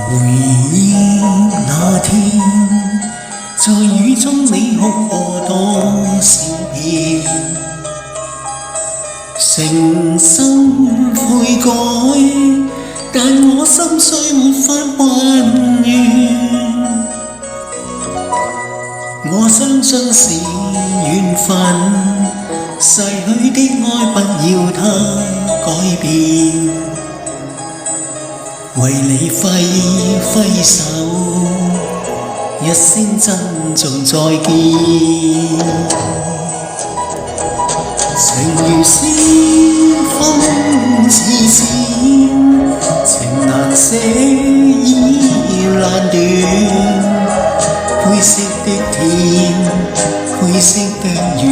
回憶那天，在雨中你哭過多少遍，誠心悔改，但我心碎沒法還原。我相信是緣分，逝去的愛不要它改變。為你揮揮手，一聲珍重再見。情如絲風似箭，情難捨已難斷。灰色的天，灰色的雨，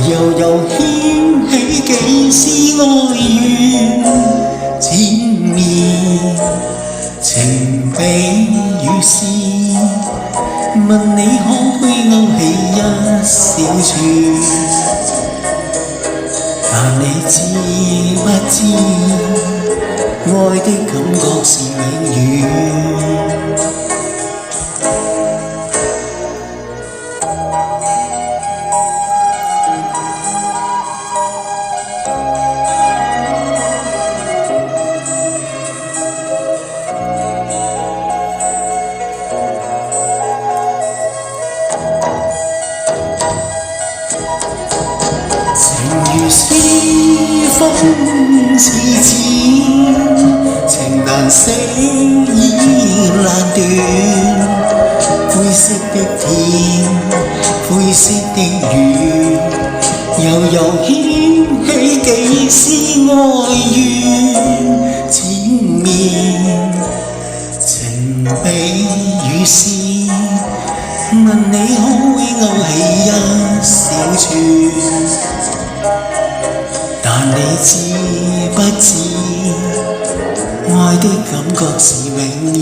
悠悠掀起幾絲哀怨。纏綿情比雨絲，問你可虛勾起一小串，但你知不知，愛的感覺是永遠。情如絲風似箭，情難捨已難斷。灰色的天，灰色的雨，悠悠掀起幾絲哀怨。纏綿情比雨絲，問你可會勾起一小串，但你知不知，愛的感覺是永遠。